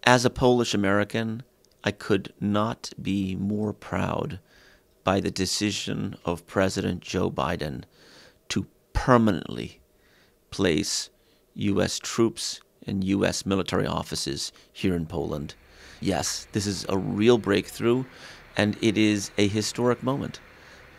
As a Polish American, I could not be more proud by the decision of President Joe Biden to permanently place U.S. troops and U.S. military offices here in Poland. Yes, this is a real breakthrough, and it is a historic moment.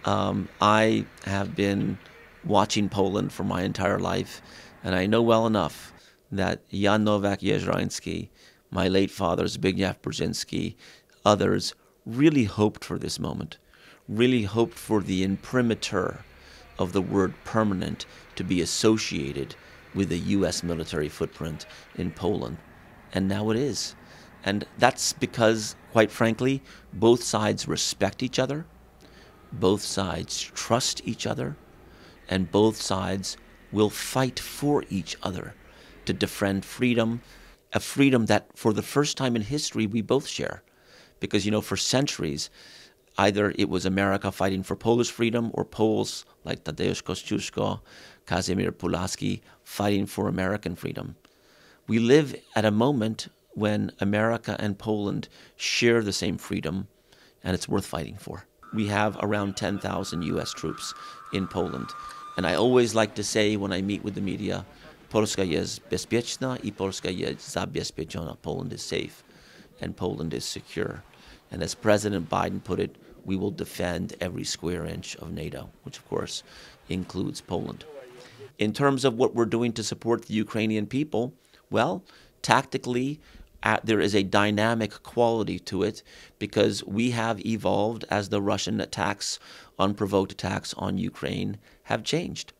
I have been watching Poland for my entire life, and I know well enough that Jan Nowak-Jezerański, my late father Zbigniew Brzezinski, others really hoped for this moment, really hoped for the imprimatur of the word permanent to be associated with a U.S. military footprint in Poland. And now it is. And that's because, quite frankly, both sides respect each other, both sides trust each other, and both sides will fight for each other to defend freedom, a freedom that for the first time in history we both share. Because, for centuries, either it was America fighting for Polish freedom or Poles like Tadeusz Kościuszko, Kazimierz Pulaski fighting for American freedom. We live at a moment when America and Poland share the same freedom, and it's worth fighting for. We have around 10,000 U.S. troops in Poland. And I always like to say when I meet with the media, Polska jest bezpieczna I Polska jest zabezpieczona. Poland is safe and Poland is secure. And as President Biden put it, we will defend every square inch of NATO, which of course includes Poland. In terms of what we're doing to support the Ukrainian people, well, tactically, there is a dynamic quality to it because we have evolved as the Russian attacks, unprovoked attacks on Ukraine have changed.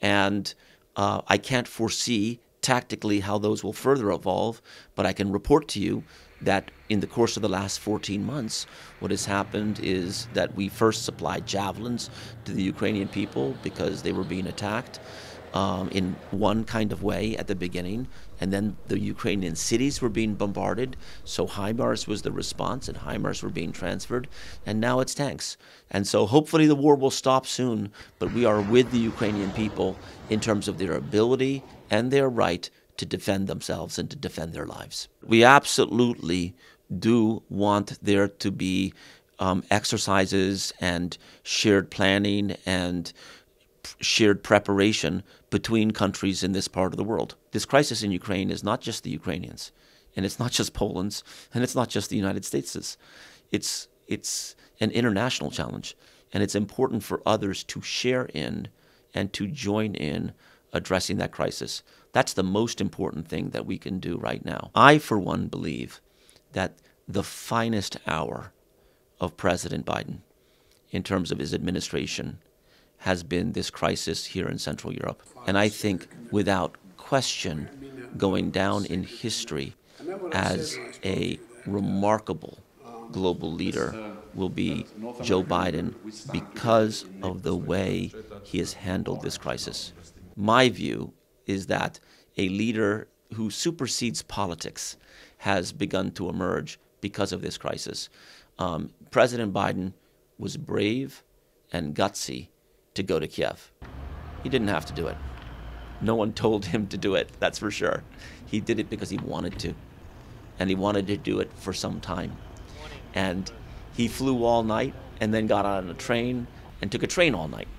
And I can't foresee tactically how those will further evolve, but I can report to you that in the course of the last 14 months, what has happened is that we first supplied javelins to the Ukrainian people because they were being attacked in one kind of way at the beginning, and then the Ukrainian cities were being bombarded, so HIMARS was the response, and HIMARS were being transferred, and now it's tanks. And so hopefully the war will stop soon, but we are with the Ukrainian people in terms of their ability and their right to defend themselves and to defend their lives. We absolutely do want there to be exercises and shared planning and shared preparation between countries in this part of the world. This crisis in Ukraine is not just the Ukrainians, and it's not just Poland's, and it's not just the United States'. It's an international challenge, and it's important for others to share in and to join in addressing that crisis. That's the most important thing that we can do right now. I, for one, believe that the finest hour of President Biden in terms of his administration has been this crisis here in Central Europe. And I think, without question, going down in history as a remarkable global leader will be Joe Biden because of the way he has handled this crisis. My view is that a leader who supersedes politics has begun to emerge because of this crisis. President Biden was brave and gutsy to go to Kiev. He didn't have to do it. No one told him to do it, that's for sure. He did it because he wanted to, and he wanted to do it for some time. And he flew all night and then got on a train and took a train all night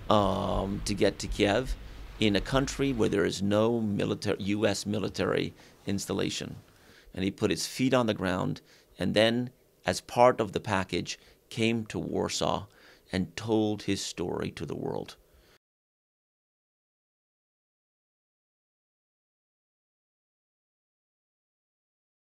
to get to Kiev in a country where there is no U.S. military installation. And he put his feet on the ground and then, as part of the package, came to Warsaw and told his story to the world.